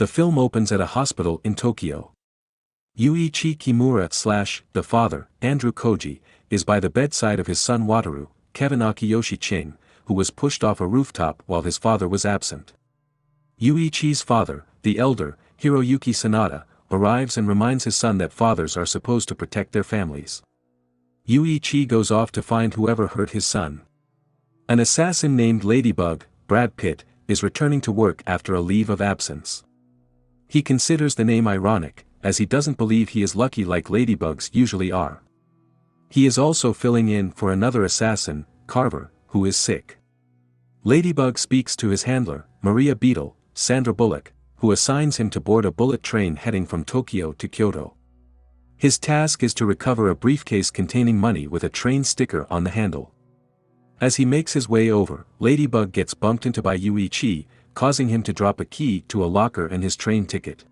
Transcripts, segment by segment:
The film opens at a hospital in Tokyo. Yuichi Kimura / the father, Andrew Koji, is by the bedside of his son Wataru, Kevin Akiyoshi Ching, who was pushed off a rooftop while his father was absent. Yuichi's father, the elder, Hiroyuki Sanada, arrives and reminds his son that fathers are supposed to protect their families. Yuichi goes off to find whoever hurt his son. An assassin named Ladybug, Brad Pitt, is returning to work after a leave of absence. He considers the name ironic, as he doesn't believe he is lucky like ladybugs usually are. He is also filling in for another assassin, Carver, who is sick. Ladybug speaks to his handler, Maria Beetle, Sandra Bullock, who assigns him to board a bullet train heading from Tokyo to Kyoto. His task is to recover a briefcase containing money with a train sticker on the handle. As he makes his way over, Ladybug gets bumped into by Yuichi, causing him to drop a key to a locker and his train ticket.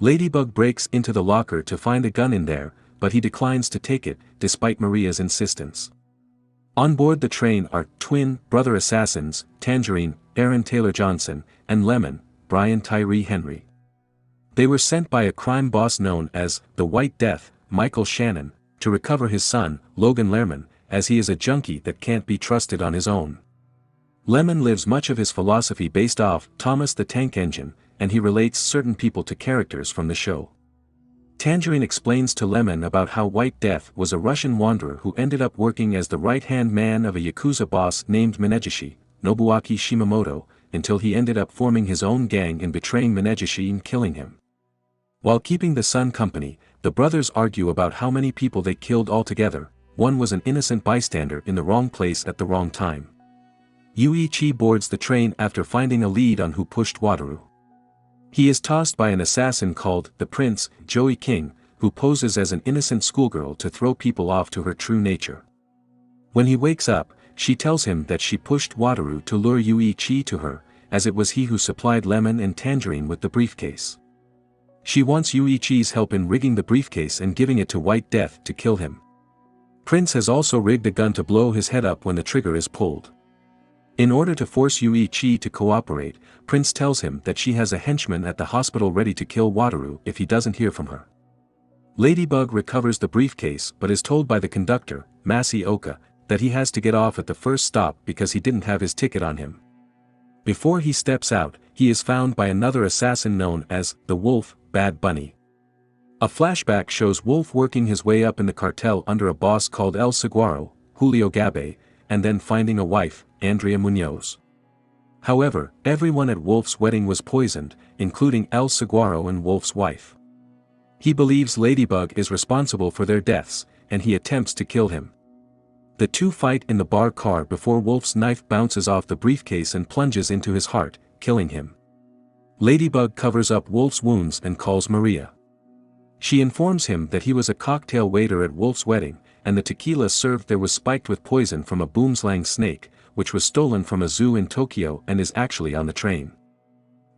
Ladybug breaks into the locker to find a gun in there, but he declines to take it, despite Maria's insistence. On board the train are twin brother assassins, Tangerine, Aaron Taylor Johnson, and Lemon, Brian Tyree Henry. They were sent by a crime boss known as the White Death, Michael Shannon, to recover his son, Logan Lerman, as he is a junkie that can't be trusted on his own. Lemon lives much of his philosophy based off Thomas the Tank Engine, and he relates certain people to characters from the show. Tangerine explains to Lemon about how White Death was a Russian wanderer who ended up working as the right-hand man of a Yakuza boss named Minegishi, Nobuaki Shimamoto, until he ended up forming his own gang and betraying Minegishi and killing him. While keeping the son company, the brothers argue about how many people they killed altogether. One was an innocent bystander in the wrong place at the wrong time. Yuichi boards the train after finding a lead on who pushed Wataru. He is tossed by an assassin called the Prince, Joey King, who poses as an innocent schoolgirl to throw people off to her true nature. When he wakes up, she tells him that she pushed Wataru to lure Yuichi to her, as it was he who supplied Lemon and Tangerine with the briefcase. She wants Yuichi's help in rigging the briefcase and giving it to White Death to kill him. Prince has also rigged a gun to blow his head up when the trigger is pulled. In order to force Yuichi to cooperate, Prince tells him that she has a henchman at the hospital ready to kill Wataru if he doesn't hear from her. Ladybug recovers the briefcase but is told by the conductor, Masi Oka, that he has to get off at the first stop because he didn't have his ticket on him. Before he steps out, he is found by another assassin known as the Wolf, Bad Bunny. A flashback shows Wolf working his way up in the cartel under a boss called El Saguaro, Julio Gabe, and then finding a wife, Andrea Munoz. However, everyone at Wolf's wedding was poisoned, including El Saguaro and Wolf's wife. He believes Ladybug is responsible for their deaths, and he attempts to kill him. The two fight in the bar car before Wolf's knife bounces off the briefcase and plunges into his heart, killing him. Ladybug covers up Wolf's wounds and calls Maria. She informs him that he was a cocktail waiter at Wolf's wedding, and the tequila served there was spiked with poison from a boomslang snake, which was stolen from a zoo in Tokyo and is actually on the train.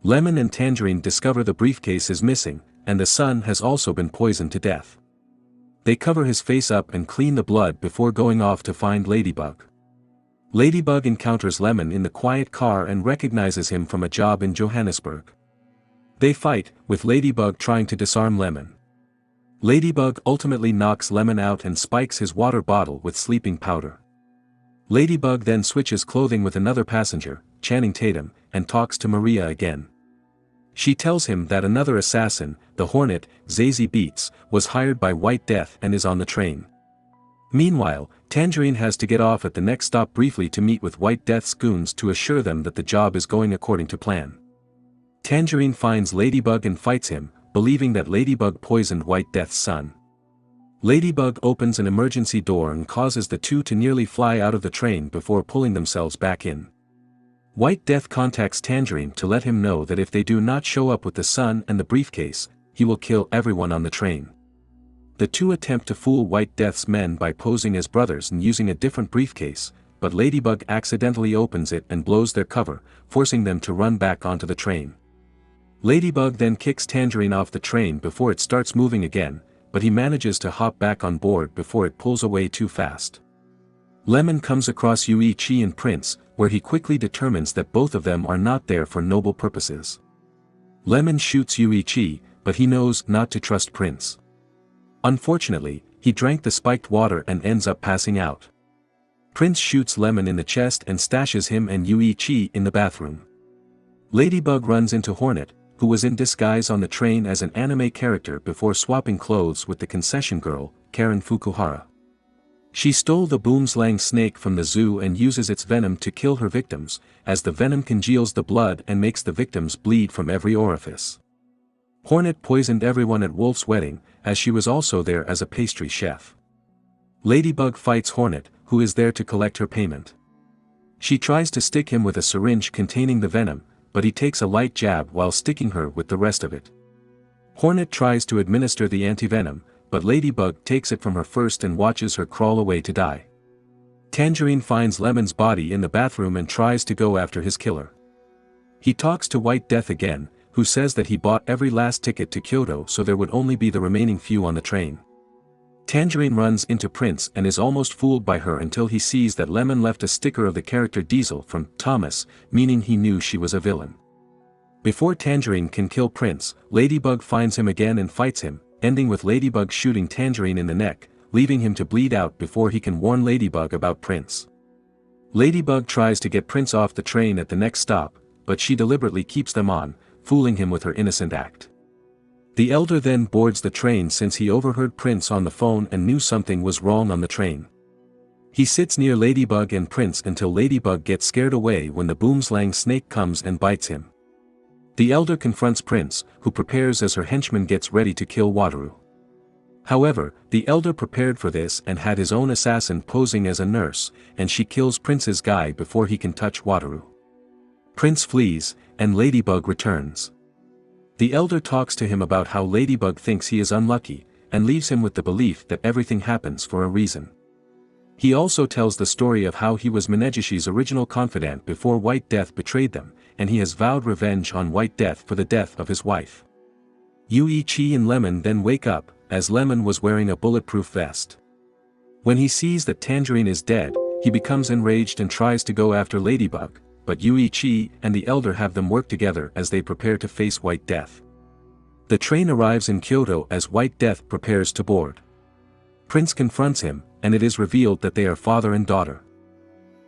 Lemon and Tangerine discover the briefcase is missing, and the son has also been poisoned to death. They cover his face up and clean the blood before going off to find Ladybug. Ladybug encounters Lemon in the quiet car and recognizes him from a job in Johannesburg. They fight, with Ladybug trying to disarm Lemon. Ladybug ultimately knocks Lemon out and spikes his water bottle with sleeping powder. Ladybug then switches clothing with another passenger, Channing Tatum, and talks to Maria again. She tells him that another assassin, the Hornet, Zazie Beetz, was hired by White Death and is on the train. Meanwhile, Tangerine has to get off at the next stop briefly to meet with White Death's goons to assure them that the job is going according to plan. Tangerine finds Ladybug and fights him, believing that Ladybug poisoned White Death's son. Ladybug opens an emergency door and causes the two to nearly fly out of the train before pulling themselves back in. White Death contacts Tangerine to let him know that if they do not show up with the son and the briefcase, he will kill everyone on the train. The two attempt to fool White Death's men by posing as brothers and using a different briefcase, but Ladybug accidentally opens it and blows their cover, forcing them to run back onto the train. Ladybug then kicks Tangerine off the train before it starts moving again, but he manages to hop back on board before it pulls away too fast. Lemon comes across Yuichi and Prince, where he quickly determines that both of them are not there for noble purposes. Lemon shoots Yuichi, but he knows not to trust Prince. Unfortunately, he drank the spiked water and ends up passing out. Prince shoots Lemon in the chest and stashes him and Yuichi in the bathroom. Ladybug runs into Hornet, who was in disguise on the train as an anime character before swapping clothes with the concession girl, Karen Fukuhara. She stole the boomslang snake from the zoo and uses its venom to kill her victims, as the venom congeals the blood and makes the victims bleed from every orifice. Hornet poisoned everyone at Wolf's wedding, as she was also there as a pastry chef. Ladybug fights Hornet, who is there to collect her payment. She tries to stick him with a syringe containing the venom, but he takes a light jab while sticking her with the rest of it. Hornet tries to administer the antivenom, but Ladybug takes it from her first and watches her crawl away to die. Tangerine finds Lemon's body in the bathroom and tries to go after his killer. He talks to White Death again, who says that he bought every last ticket to Kyoto so there would only be the remaining few on the train. Tangerine runs into Prince and is almost fooled by her until he sees that Lemon left a sticker of the character Diesel from Thomas, meaning he knew she was a villain. Before Tangerine can kill Prince, Ladybug finds him again and fights him, ending with Ladybug shooting Tangerine in the neck, leaving him to bleed out before he can warn Ladybug about Prince. Ladybug tries to get Prince off the train at the next stop, but she deliberately keeps them on, fooling him with her innocent act. The Elder then boards the train since he overheard Prince on the phone and knew something was wrong on the train. He sits near Ladybug and Prince until Ladybug gets scared away when the boomslang snake comes and bites him. The Elder confronts Prince, who prepares as her henchman gets ready to kill Wataru. However, the Elder prepared for this and had his own assassin posing as a nurse, and she kills Prince's guy before he can touch Wataru. Prince flees, and Ladybug returns. The Elder talks to him about how Ladybug thinks he is unlucky, and leaves him with the belief that everything happens for a reason. He also tells the story of how he was Minegishi's original confidant before White Death betrayed them, and he has vowed revenge on White Death for the death of his wife. Yuichi and Lemon then wake up, as Lemon was wearing a bulletproof vest. When he sees that Tangerine is dead, he becomes enraged and tries to go after Ladybug, but Yuichi and the Elder have them work together as they prepare to face White Death. The train arrives in Kyoto as White Death prepares to board. Prince confronts him, and it is revealed that they are father and daughter.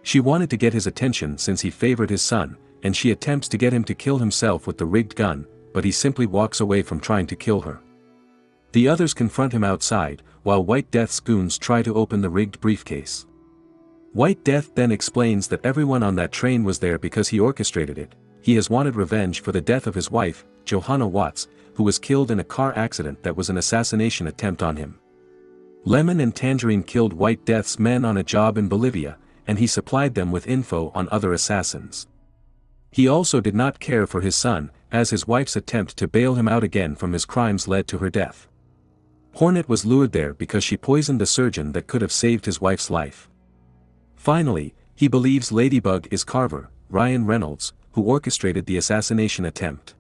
She wanted to get his attention since he favored his son, and she attempts to get him to kill himself with the rigged gun, but he simply walks away from trying to kill her. The others confront him outside, while White Death's goons try to open the rigged briefcase. White Death then explains that everyone on that train was there because he orchestrated it. He has wanted revenge for the death of his wife, Johanna Watts, who was killed in a car accident that was an assassination attempt on him. Lemon and Tangerine killed White Death's men on a job in Bolivia, and he supplied them with info on other assassins. He also did not care for his son, as his wife's attempt to bail him out again from his crimes led to her death. Hornet was lured there because she poisoned the surgeon that could have saved his wife's life. Finally, he believes Ladybug is Carver, Ryan Reynolds, who orchestrated the assassination attempt.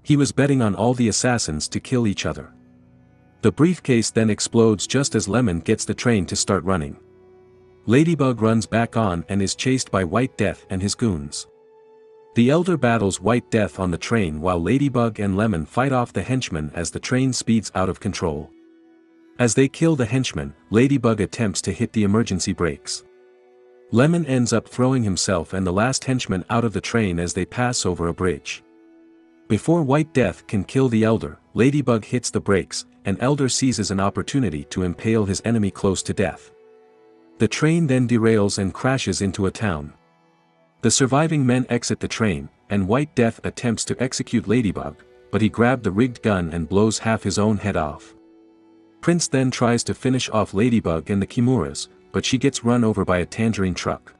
He was betting on all the assassins to kill each other. The briefcase then explodes just as Lemon gets the train to start running. Ladybug runs back on and is chased by White Death and his goons. The Elder battles White Death on the train while Ladybug and Lemon fight off the henchmen as the train speeds out of control. As they kill the henchmen, Ladybug attempts to hit the emergency brakes. Lemon ends up throwing himself and the last henchman out of the train as they pass over a bridge. Before White Death can kill the Elder, Ladybug hits the brakes, and Elder seizes an opportunity to impale his enemy close to death. The train then derails and crashes into a town. The surviving men exit the train, and White Death attempts to execute Ladybug, but he grabbed the rigged gun and blows half his own head off. Prince then tries to finish off Ladybug and the Kimuras, but she gets run over by a Tangerine truck.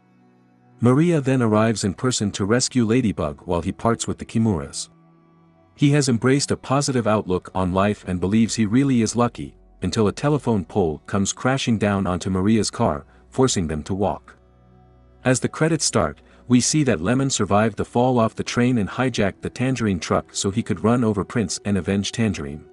Maria then arrives in person to rescue Ladybug while he parts with the Kimuras. He has embraced a positive outlook on life and believes he really is lucky, until a telephone pole comes crashing down onto Maria's car, forcing them to walk. As the credits start, we see that Lemon survived the fall off the train and hijacked the Tangerine truck so he could run over Prince and avenge Tangerine.